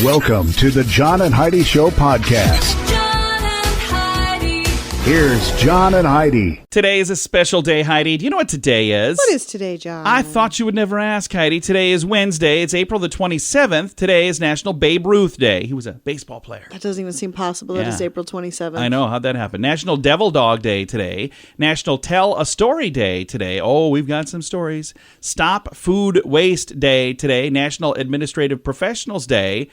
Welcome to the John and Heidi Show podcast. John and Heidi. Here's John and Heidi. Today is a special day, Heidi. Do you know what today is? What is today, John? I thought you would never ask, Heidi. Today is Wednesday. It's April the 27th. Today is National Babe Ruth Day. He was a baseball player. That doesn't even seem possible. It is April 27th. I know. How'd that happen? National Devil Dog Day today. National Tell a Story Day today. Oh, we've got some stories. Stop Food Waste Day today. National Administrative Professionals Day.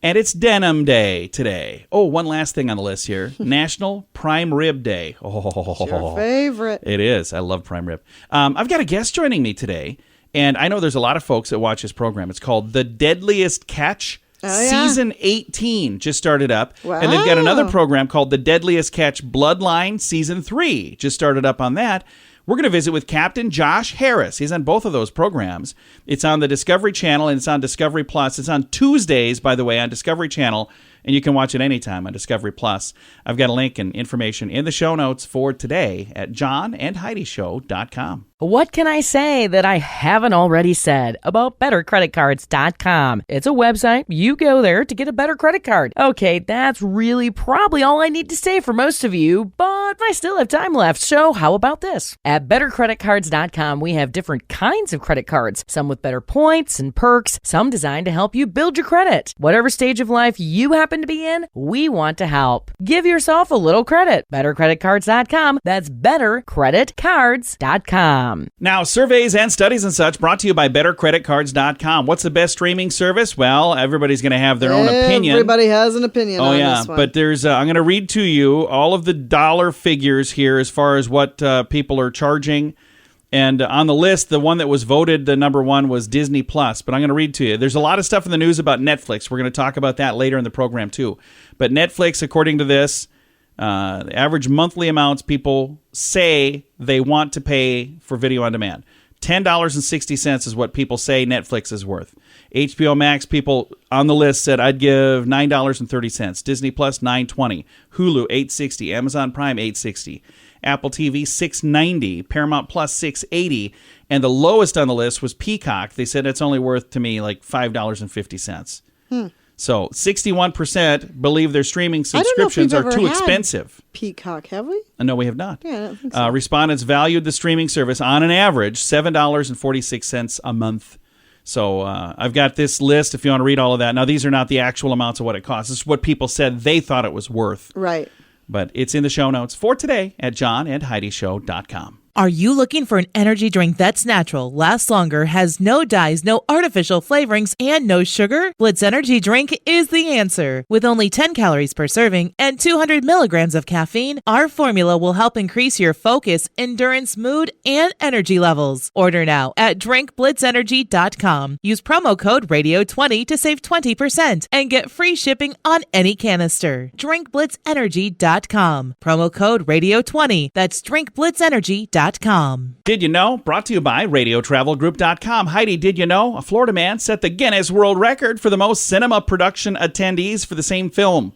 And it's Denim Day today. Oh, one last thing on the list here. National Prime Rib Day. Oh, It's your favorite. It is. I love prime rib. I've got a guest joining me today, and I know there's a lot of folks that watch this program. It's called The Deadliest Catch. Oh, yeah. Season 18 just started up. Wow. And they've got another program called The Deadliest Catch Bloodline. Season 3 just started up on that. We're going to visit with Captain Josh Harris. He's on both of those programs. It's on the Discovery Channel, and it's on Discovery Plus. It's on Tuesdays, by the way, on Discovery Channel, and you can watch it anytime on Discovery Plus. I've got a link and information in the show notes for today at johnandheidishow.com. What can I say that I haven't already said about bettercreditcards.com? It's a website. You go there to get a better credit card. Okay, that's really probably all I need to say for most of you, but I still have time left, so how about this? At bettercreditcards.com, we have different kinds of credit cards, some with better points and perks, some designed to help you build your credit. Whatever stage of life you happen to be in, we want to help. Give yourself a little credit. Bettercreditcards.com. That's bettercreditcards.com. Now, surveys and studies and such brought to you by bettercreditcards.com. What's the best streaming service? Well, everybody's going to have their own opinion. Everybody has an opinion on this one. But there's I'm going to read to you all of the dollar figures here as far as what people are charging. And on the list, the one that was voted the number one was Disney Plus. But I'm going to read to you. There's a lot of stuff in the news about Netflix. We're going to talk about that later in the program, too. But Netflix, according to this, the average monthly amounts people say they want to pay for video on demand. $10.60 is what people say Netflix is worth. HBO Max, people on the list said I'd give $9.30. Disney Plus, $9.20. Hulu, $8.60. Amazon Prime, $8.60. Apple TV, $6.90. Paramount Plus, $6.80. And the lowest on the list was Peacock. They said it's only worth to me like $5.50. So 61% believe their streaming subscriptions are too expensive. Peacock, have we? No, we have not. Yeah, I don't think so. Respondents valued the streaming service on an average $7.46 a month. So I've got this list if you want to read all of that. Now, these are not the actual amounts of what it costs. This is what people said they thought it was worth. Right. But it's in the show notes for today at johnandheidishow.com. Are you looking for an energy drink that's natural, lasts longer, has no dyes, no artificial flavorings, and no sugar? Blitz Energy Drink is the answer. With only 10 calories per serving and 200 milligrams of caffeine, our formula will help increase your focus, endurance, mood, and energy levels. Order now at drinkblitzenergy.com. Use promo code RADIO20 to save 20% and get free shipping on any canister. drinkblitzenergy.com. Promo code RADIO20. That's drinkblitzenergy.com. Did you know? Brought to you by RadioTravelGroup.com. Heidi, did you know? A Florida man set the Guinness World Record for the most cinema production attendees for the same film.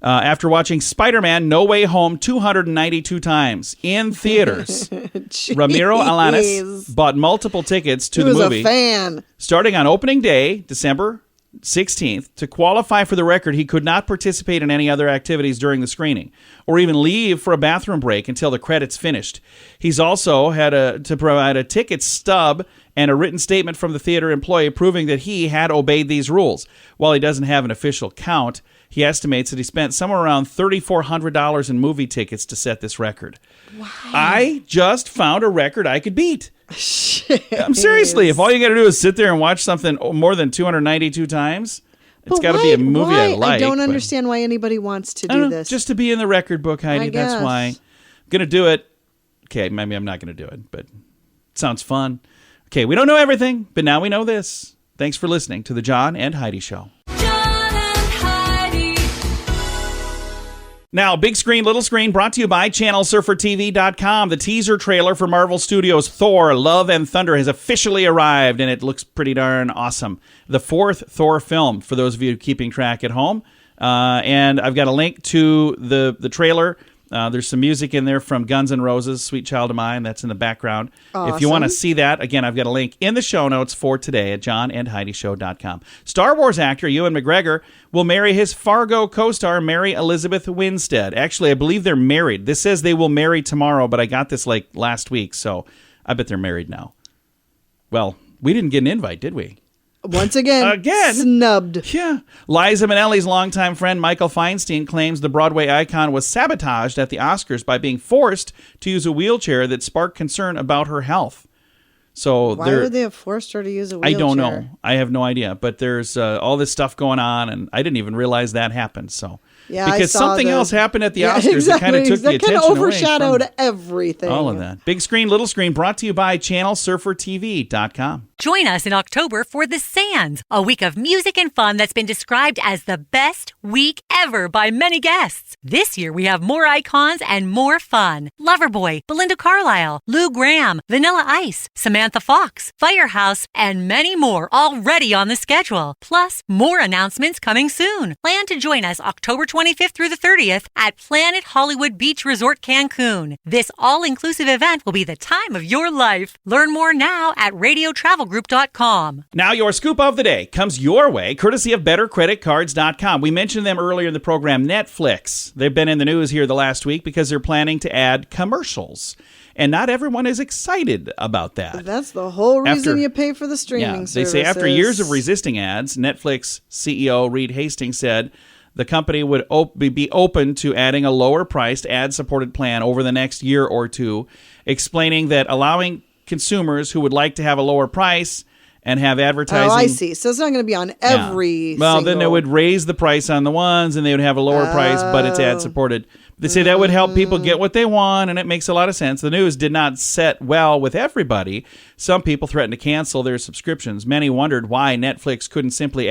After watching Spider-Man No Way Home 292 times in theaters, Ramiro Alanis bought multiple tickets to the movie. He was a fan. Starting on opening day, December 16th. To qualify for the record, he could not participate in any other activities during the screening or even leave for a bathroom break until the credits finished. He's also had to provide a ticket stub and a written statement from the theater employee proving that he had obeyed these rules. While he doesn't have an official count, he estimates that he spent somewhere around $3,400 in movie tickets to set this record. Wow. I just found a record I could beat. I'm seriously, if all you got to do is sit there and watch something more than 292 times, it's got to be a movie I like. I don't understand why anybody wants to do this. Just to be in the record book, Heidi. That's why. I'm going to do it. Okay, maybe I'm not going to do it, but it sounds fun. Okay, we don't know everything, but now we know this. Thanks for listening to The John and Heidi Show. Now, big screen, little screen, brought to you by ChannelSurferTV.com. The teaser trailer for Marvel Studios' Thor, Love and Thunder has officially arrived, and it looks pretty darn awesome. The fourth Thor film, for those of you keeping track at home. And I've got a link to the trailer There's some music in there from Guns N' Roses, Sweet Child of Mine. That's in the background. Awesome. If you want to see that, again, I've got a link in the show notes for today at johnandheidishow.com. Star Wars actor Ewan McGregor will marry his Fargo co-star Mary Elizabeth Winstead. Actually, I believe they're married. This says they will marry tomorrow, but I got this like last week, so I bet they're married now. Well, we didn't get an invite, did we? Once again, snubbed. Yeah. Liza Minnelli's longtime friend Michael Feinstein claims the Broadway icon was sabotaged at the Oscars by being forced to use a wheelchair that sparked concern about her health. So why would they have forced her to use a wheelchair? I don't know. I have no idea. But there's all this stuff going on, and I didn't even realize that happened. So yeah, because something else happened at the Oscars exactly. that kind of took the attention away. That kind of overshadowed everything. All of that. Big Screen, Little Screen, brought to you by ChannelSurferTV.com. Join us in October for The Sands, a week of music and fun that's been described as the best week ever by many guests. This year we have more icons and more fun. Loverboy, Belinda Carlisle, Lou Gramm, Vanilla Ice, Samantha Fox, Firehouse, and many more already on the schedule. Plus, more announcements coming soon. Plan to join us October 25th through the 30th at Planet Hollywood Beach Resort Cancun. This all-inclusive event will be the time of your life. Learn more now at radiotravelgroup.com. Now your scoop of the day comes your way, courtesy of BetterCreditCards.com. We mentioned them earlier in the program, Netflix. They've been in the news here the last week because they're planning to add commercials. And not everyone is excited about that. That's the whole reason you pay for the streaming services. They say after years of resisting ads, Netflix CEO Reed Hastings said the company would be open to adding a lower-priced ad-supported plan over the next year or two, explaining that allowing consumers who would like to have a lower price and have advertising. Oh, I see. So it's not going to be on every Well, then they would raise the price on the ones, and they would have a lower price, but it's ad-supported. They say that would help people get what they want, and it makes a lot of sense. The news did not set well with everybody. Some people threatened to cancel their subscriptions. Many wondered why Netflix couldn't simply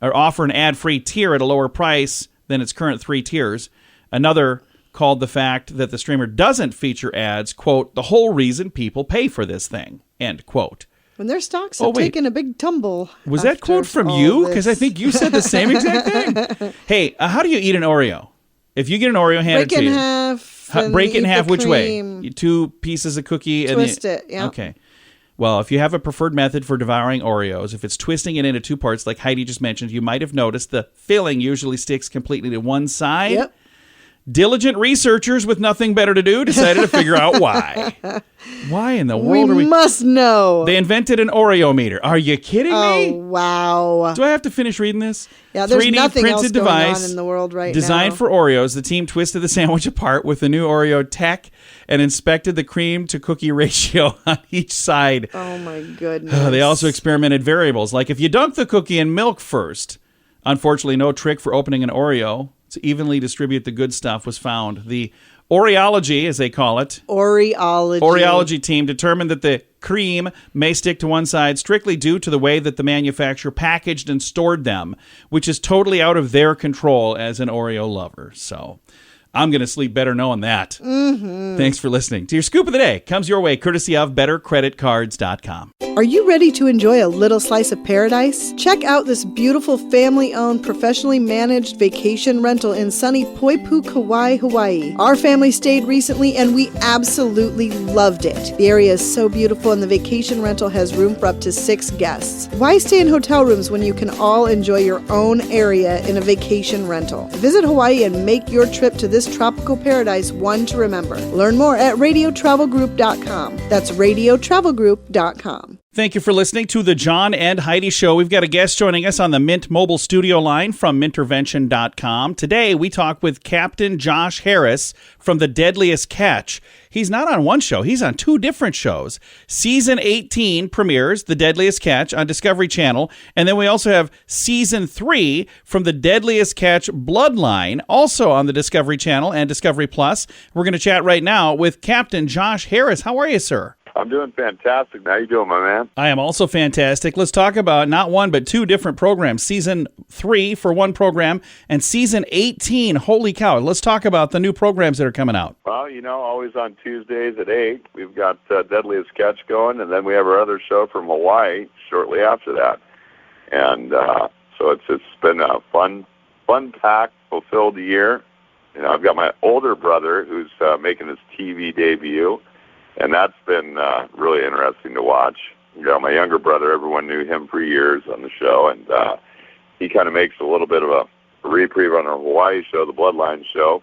offer an ad-free tier at a lower price than its current 3 tiers. Another called the fact that the streamer doesn't feature ads, quote, the whole reason people pay for this thing, end quote. When their stocks have taken a big tumble. Was that quote from you? Because I think you said the same exact thing. Hey, how do you eat an Oreo? If you get an Oreo handed to you. Break it in half which way? 2 pieces of cookie. Twist it, yeah. Okay. Well, if you have a preferred method for devouring Oreos, if it's twisting it into 2 parts like Heidi just mentioned, you might have noticed the filling usually sticks completely to one side. Yep. Diligent researchers with nothing better to do decided to figure out why. Why in the world are we... We must know. They invented an Oreo Meter. Are you kidding me? Oh, wow. Do I have to finish reading this? Yeah, there's 3D nothing printed else device going on in the world right designed now. for Oreos. The team twisted the sandwich apart with the new Oreo tech and inspected the cream to cookie ratio on each side. Oh, my goodness. They also experimented variables, like if you dunk the cookie in milk first. Unfortunately, no trick for opening an Oreo to evenly distribute the good stuff was found. The Oreology, as they call it, Oreology team determined that the cream may stick to one side strictly due to the way that the manufacturer packaged and stored them, which is totally out of their control as an Oreo lover. So I'm going to sleep better knowing that. Mm-hmm. Thanks for listening to your Scoop of the Day. Comes your way courtesy of BetterCreditCards.com. Are you ready to enjoy a little slice of paradise? Check out this beautiful family-owned, professionally managed vacation rental in sunny Poipu, Kauai, Hawaii. Our family stayed recently and we absolutely loved it. The area is so beautiful and the vacation rental has room for up to 6 guests. Why stay in hotel rooms when you can all enjoy your own area in a vacation rental? Visit Hawaii and make your trip to this tropical paradise one to remember. Learn more at radiotravelgroup.com. That's radiotravelgroup.com. Thank you for listening to the John and Heidi Show. We've got a guest joining us on the Mint Mobile studio line from Mintervention.com. Today, we talk with Captain Josh Harris from the Deadliest Catch. He's not on one show. He's on 2 different shows. Season 18 premieres The Deadliest Catch on Discovery Channel. And then we also have Season 3 from the Deadliest Catch Bloodline, also on the Discovery Channel and Discovery Plus. We're going to chat right now with Captain Josh Harris. How are you, sir? I'm doing fantastic. How you doing, my man? I am also fantastic. Let's talk about not one, but 2 different programs. Season 3 for one program and Season 18. Holy cow. Let's talk about the new programs that are coming out. Well, always on Tuesdays at 8, we've got Deadliest Catch going, and then we have our other show from Hawaii shortly after that. And so it's been a fun-packed, fulfilled year. I've got my older brother who's making his TV debut, and that's been really interesting to watch. My younger brother, everyone knew him for years on the show, and he kind of makes a little bit of a reprieve on our Hawaii show, the Bloodline show.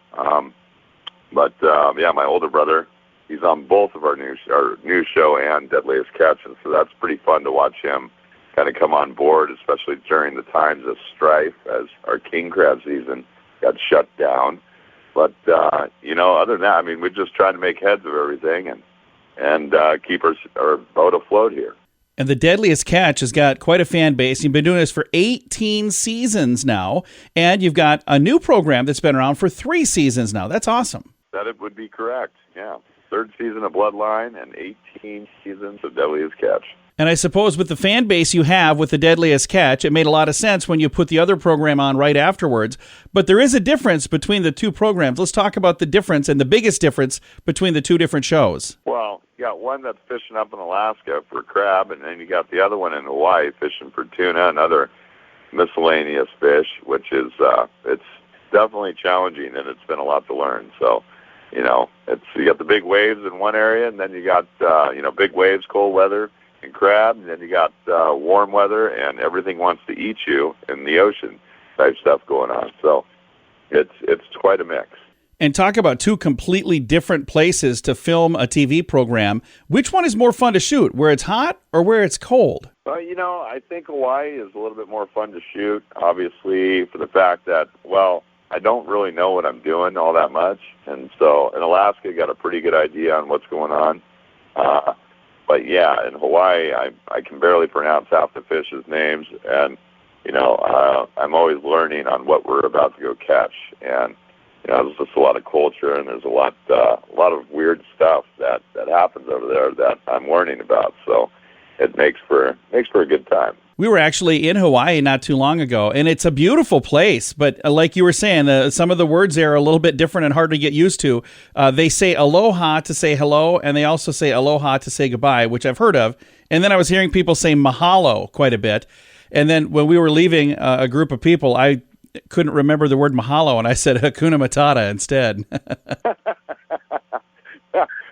But my older brother, he's on both of our new show and Deadliest Catch, and so that's pretty fun to watch him kind of come on board, especially during the times of strife as our king crab season got shut down. But, other than that, we're just trying to make heads of everything and keep our boat afloat here. And the Deadliest Catch has got quite a fan base. You've been doing this for 18 seasons now, and you've got a new program that's been around for 3 seasons now. That's awesome. That it would be correct, yeah. 3rd season of Bloodline and 18 seasons of Deadliest Catch. And I suppose with the fan base you have with the Deadliest Catch, it made a lot of sense when you put the other program on right afterwards. But there is a difference between the two programs. Let's talk about the difference and the biggest difference between the two different shows. Well, you got one that's fishing up in Alaska for crab, and then you got the other one in Hawaii fishing for tuna and other miscellaneous fish, which is it's definitely challenging, and it's been a lot to learn. So, you got the big waves in one area, and then you got big waves, cold weather, and crab, and then you got warm weather, and everything wants to eat you in the ocean type stuff going on. So it's quite a mix. And talk about 2 completely different places to film a TV program. Which one is more fun to shoot, where it's hot or where it's cold? Well, I think Hawaii is a little bit more fun to shoot, obviously, for the fact that, I don't really know what I'm doing all that much. And so in Alaska, I got a pretty good idea on what's going on. But yeah, in Hawaii, I can barely pronounce half the fish's names, and I'm always learning on what we're about to go catch. And there's just a lot of culture, and there's a lot of weird stuff that happens over there that I'm learning about. So it makes for a good time. We were actually in Hawaii not too long ago, and it's a beautiful place. But like you were saying, some of the words there are a little bit different and hard to get used to. They say aloha to say hello, and they also say aloha to say goodbye, which I've heard of. And then I was hearing people say mahalo quite a bit. And then when we were leaving a group of people, I couldn't remember the word mahalo, and I said hakuna matata instead.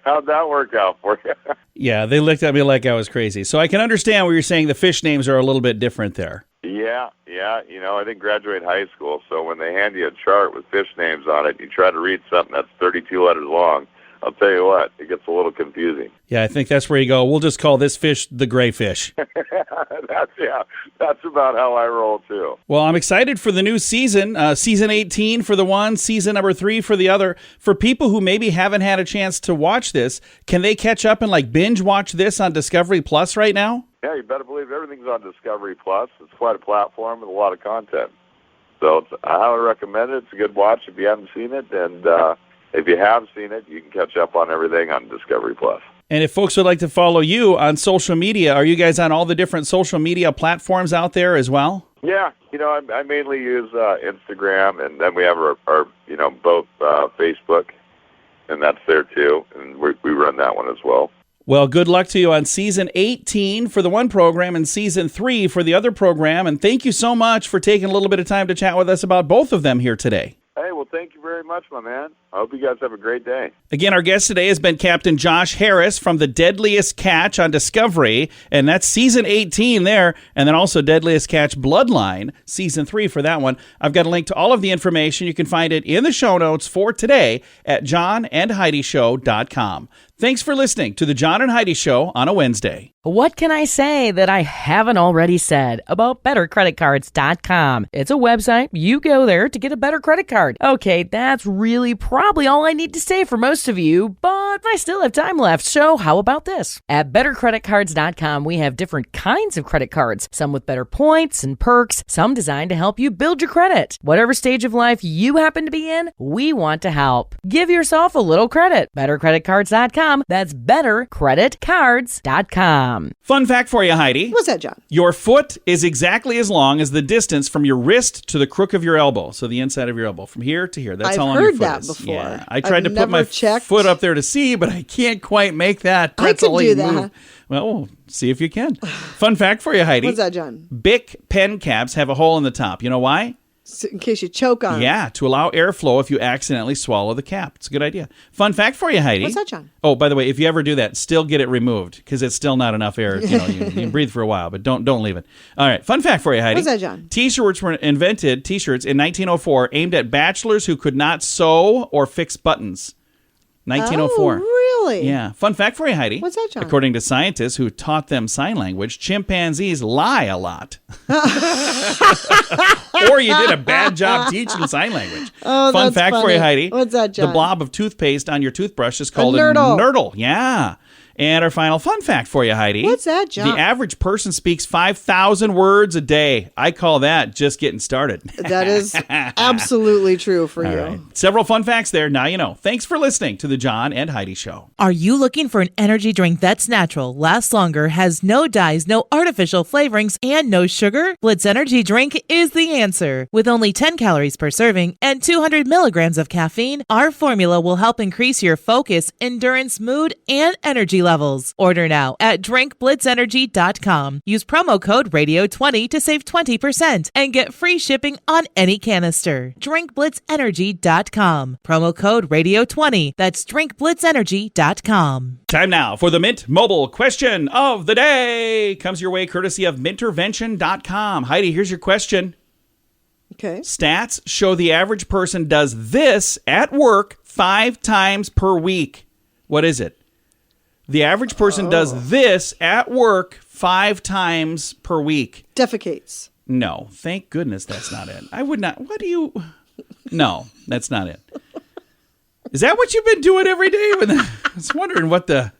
How'd that work out for you? Yeah, they looked at me like I was crazy. So I can understand where you're saying the fish names are a little bit different there. Yeah. I didn't graduate high school, so when they hand you a chart with fish names on it, you try to read something that's 32 letters long, I'll tell you what, it gets a little confusing. Yeah, I think that's where you go. We'll just call this fish the gray fish. That's about how I roll too. Well, I'm excited for the new season, season 18 for the one, season number 3 for the other. For people who maybe haven't had a chance to watch this, can they catch up and binge watch this on Discovery Plus right now? Yeah, you better believe everything's on Discovery Plus. It's quite a platform with a lot of content. So I highly recommend it. It's a good watch if you haven't seen it, and if you have seen it, you can catch up on everything on Discovery Plus. And if folks would like to follow you on social media, are you guys on all the different social media platforms out there as well? Yeah, I mainly use Instagram, and then we have our both Facebook, and that's there too, and we run that one as well. Well, good luck to you on season 18 for the one program and season 3 for the other program. And thank you so much for taking a little bit of time to chat with us about both of them here today. Hey, well, thank you very much, my man. I hope you guys have a great day. Again, our guest today has been Captain Josh Harris from the Deadliest Catch on Discovery, and that's season 18 there, and then also Deadliest Catch Bloodline, season 3 for that one. I've got a link to all of the information. You can find it in the show notes for today at johnandheidishow.com. Thanks for listening to the John and Heidi Show on a Wednesday. What can I say that I haven't already said about bettercreditcards.com? It's a website. You go there to get a better credit card. Okay, that's really probably all I need to say for most of you, but I still have time left, so how about this? At bettercreditcards.com, we have different kinds of credit cards, some with better points and perks, some designed to help you build your credit. Whatever stage of life you happen to be in, we want to help. Give yourself a little credit. Bettercreditcards.com. That's bettercreditcards.com. Fun fact for you, Heidi. What's that, John? Your foot is exactly as long as the distance from your wrist to the crook of your elbow. So the inside of your elbow, from here to here. That's I've how long heard your foot that is. before. Yeah. I tried I've to put my never checked. foot up there to see, but I can't quite make that. I could do that. Move. Well, see if you can. Fun fact for you, Heidi. What's that, John? Bic pen caps have a hole in the top. You know why? In case you choke on it. Yeah, to allow airflow if you accidentally swallow the cap. It's a good idea. Fun fact for you, Heidi. What's that, John? Oh, by the way, if you ever do that, still get it removed because it's still not enough air. You can breathe for a while, but don't leave it. All right, fun fact for you, Heidi. What's that, John? T-shirts were invented, T-shirts in 1904, aimed at bachelors who could not sew or fix buttons. 1904. Oh, really? Yeah. Fun fact for you, Heidi. What's that, John? According to scientists who taught them sign language, chimpanzees lie a lot. Or you did a bad job teaching sign language. Oh, Fun that's fact for funny. you, Heidi. What's that, John? The blob of toothpaste on your toothbrush is called nurdle. nurdle. Yeah. And our final fun fact for you, Heidi. What's that, John? The average person speaks 5,000 words a day. I call that just getting started. That is absolutely true for All you. right. Several fun facts there. Now you know. Thanks for listening to the John and Heidi Show. Are you looking for an energy drink that's natural, lasts longer, has no dyes, no artificial flavorings, and no sugar? Blitz Energy Drink is the answer. With only 10 calories per serving and 200 milligrams of caffeine, our formula will help increase your focus, endurance, mood, and energy levels. Order now at drinkblitzenergy.com. Use promo code radio20 to save 20% and get free shipping on any canister. drinkblitzenergy.com. Promo code radio20. That's drinkblitzenergy.com. Time now for the Mint Mobile question of the day. Comes your way courtesy of mintervention.com. Heidi, here's your question. Okay. Stats show the average person does this at work 5 times per week. What is it? The average person does this at work 5 times per week. Defecates. No, thank goodness that's not it. I would not. What do you? No, that's not it. Is that what you've been doing every day? I was wondering what the.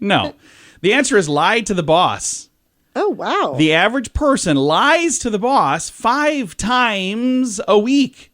No, the answer is lie to the boss. Oh, wow. The average person lies to the boss 5 times a week.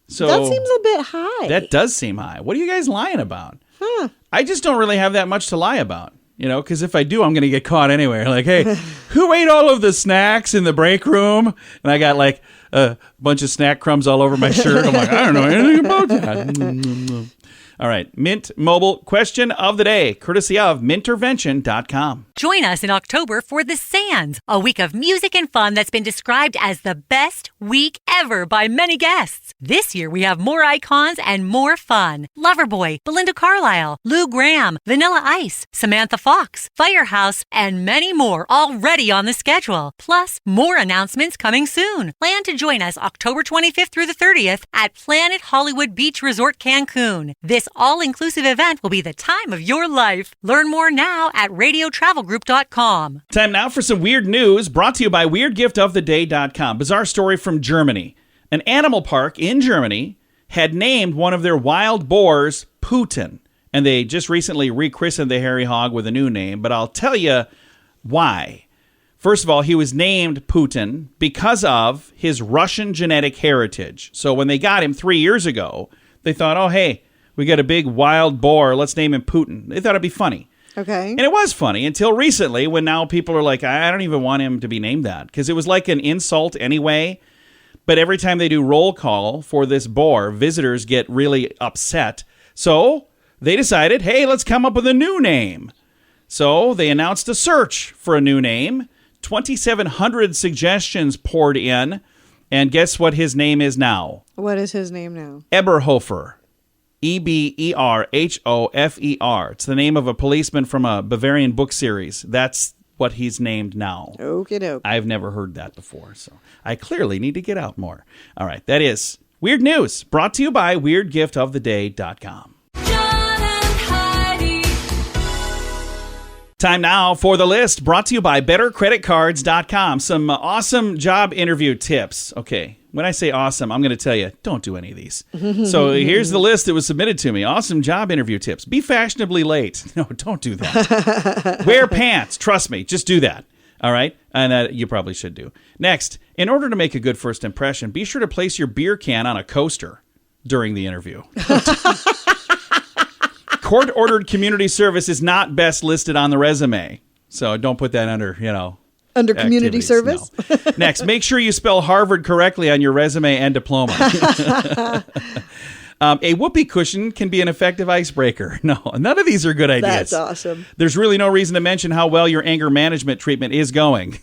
So that seems a bit high. That does seem high. What are you guys lying about? Huh. I just don't really have that much to lie about, because if I do, I'm going to get caught anyway. Like, hey, who ate all of the snacks in the break room? And I got like a bunch of snack crumbs all over my shirt. I'm like, I don't know anything about that. All right. Mint Mobile question of the day, courtesy of mintervention.com. Join us in October for The Sands, a week of music and fun that's been described as the best week ever by many guests. This year, we have more icons and more fun. Loverboy, Belinda Carlisle, Lou Gramm, Vanilla Ice, Samantha Fox, Firehouse, and many more already on the schedule. Plus, more announcements coming soon. Plan to join us October 25th through the 30th at Planet Hollywood Beach Resort Cancun. This all-inclusive event will be the time of your life. Learn more now at radiotravelgroup.com. Time now for some weird news brought to you by weirdgiftoftheday.com. Bizarre story from Germany. An animal park in Germany had named one of their wild boars Putin. And they just recently rechristened the hairy hog with a new name. But I'll tell you why. First of all, he was named Putin because of his Russian genetic heritage. So when they got him 3 years ago, they thought, oh, hey, we got a big wild boar. Let's name him Putin. They thought it'd be funny. Okay. And it was funny until recently when now people are like, I don't even want him to be named that. Because it was like an insult anyway. But every time they do roll call for this boar, visitors get really upset. So they decided, hey, let's come up with a new name. So they announced a search for a new name. 2,700 suggestions poured in. And guess what his name is now? What is his name now? Eberhofer. Eberhofer. It's the name of a policeman from a Bavarian book series. That's what he's named now. Okie doke. I've never heard that before, so I clearly need to get out more. All right, that is Weird News, brought to you by WeirdGiftOfTheDay.com. John and Heidi. Time now for the list, brought to you by BetterCreditCards.com. Some awesome job interview tips. Okay, when I say awesome, I'm going to tell you, don't do any of these. So here's the list that was submitted to me. Awesome job interview tips. Be fashionably late. No, don't do that. Wear pants. Trust me, just do that. All right? And that you probably should do. Next, in order to make a good first impression, be sure to place your beer can on a coaster during the interview. Court-ordered community service is not best listed on the resume. So don't put that under, Under community activities. service? No. Next, make sure you spell Harvard correctly on your resume and diploma. A whoopee cushion can be an effective icebreaker. No, none of these are good ideas. That's awesome. There's really no reason to mention how well your anger management treatment is going.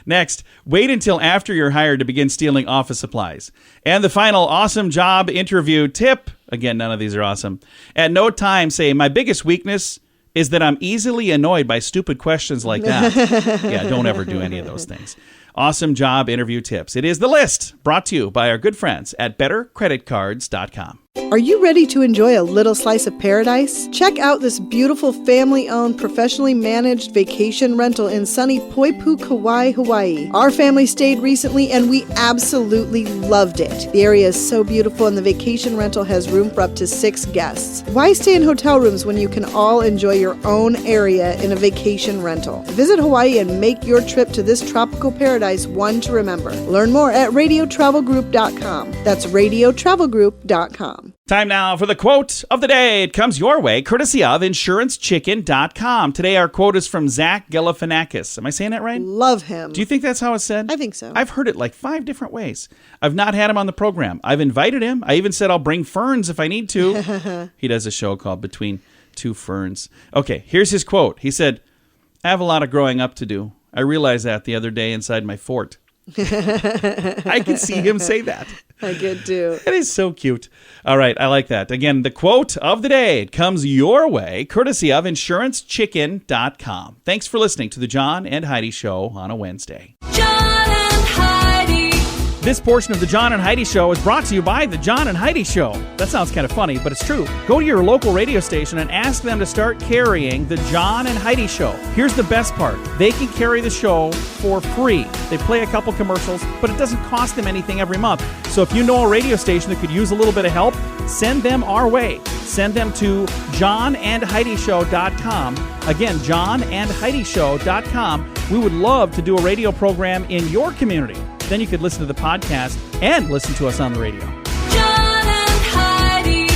Next, wait until after you're hired to begin stealing office supplies. And the final awesome job interview tip. Again, none of these are awesome. At no time say, my biggest weakness is that I'm easily annoyed by stupid questions like that. Yeah, don't ever do any of those things. Awesome job interview tips. It is The List, brought to you by our good friends at bettercreditcards.com. Are you ready to enjoy a little slice of paradise? Check out this beautiful family-owned, professionally managed vacation rental in sunny Poipu, Kauai, Hawaii. Our family stayed recently and we absolutely loved it. The area is so beautiful and the vacation rental has room for up to 6 guests. Why stay in hotel rooms when you can all enjoy your own area in a vacation rental? Visit Hawaii and make your trip to this tropical paradise one to remember. Learn more at radiotravelgroup.com. That's radiotravelgroup.com. Time now for the quote of the day. It comes your way, courtesy of InsuranceChicken.com. Today, our quote is from Zach Galifianakis. Am I saying that right? Love him. Do you think that's how it's said? I think so. I've heard it like 5 different ways. I've not had him on the program. I've invited him. I even said I'll bring ferns if I need to. He does a show called Between Two Ferns. Okay, here's his quote. He said, I have a lot of growing up to do. I realized that the other day inside my fort. I can see him say that. I could too. It is so cute. All right, I like that. Again, the quote of the day comes your way, courtesy of InsuranceChicken.com. Thanks for listening to the John and Heidi Show on a Wednesday. John and Heidi. This portion of the John and Heidi Show is brought to you by the John and Heidi Show. That sounds kind of funny, but it's true. Go to your local radio station and ask them to start carrying the John and Heidi Show. Here's the best part. They can carry the show for free. They play a couple commercials, but it doesn't cost them anything every month. So if you know a radio station that could use a little bit of help, send them our way. Send them to johnandheidishow.com. Again, johnandheidishow.com. We would love to do a radio program in your community. Then you could listen to the podcast and listen to us on the radio. John and Heidi.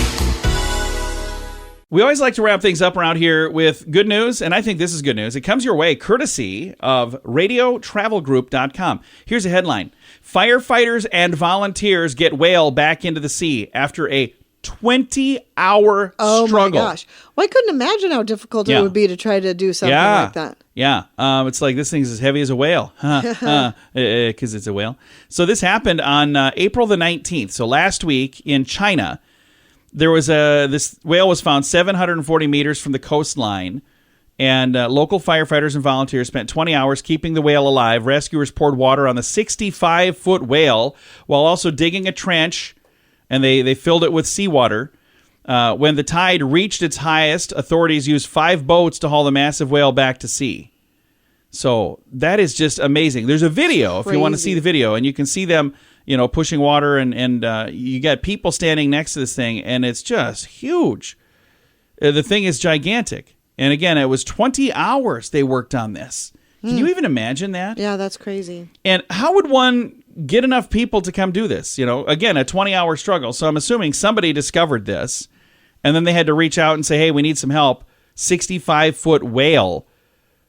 We always like to wrap things up around here with good news, and I think this is good news. It comes your way courtesy of radiotravelgroup.com. Here's a headline. Firefighters and volunteers get whale back into the sea after a 20-hour Oh struggle. my gosh. Well, I couldn't imagine how difficult Yeah. it would be to try to do something like that. Yeah. It's like this thing's as heavy as a whale. Because it's a whale. So this happened on April the 19th. So last week in China, there was this whale was found 740 meters from the coastline. And local firefighters and volunteers spent 20 hours keeping the whale alive. Rescuers poured water on the 65-foot whale while also digging a trench. And they filled it with seawater. When the tide reached its highest, authorities used 5 boats to haul the massive whale back to sea. So that is just amazing. There's a video if you want to see the video, and you can see them, pushing water, and you got people standing next to this thing, and it's just huge. The thing is gigantic. And again, it was 20 hours they worked on this. Can you even imagine that? Yeah, that's crazy. And how would one get enough people to come do this? Again, a 20-hour struggle. So I'm assuming somebody discovered this, and then they had to reach out and say, hey, we need some help. 65-foot whale.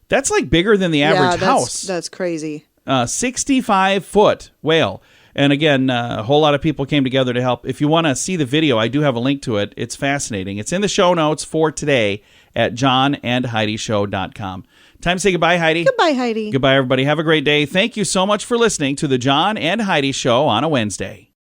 That's like bigger than the average house. That's crazy. 65-foot whale. And again, a whole lot of people came together to help. If you want to see the video, I do have a link to it. It's fascinating. It's in the show notes for today at johnandheidishow.com. Time to say goodbye, Heidi. Goodbye, Heidi. Goodbye, everybody. Have a great day. Thank you so much for listening to the John and Heidi Show on a Wednesday.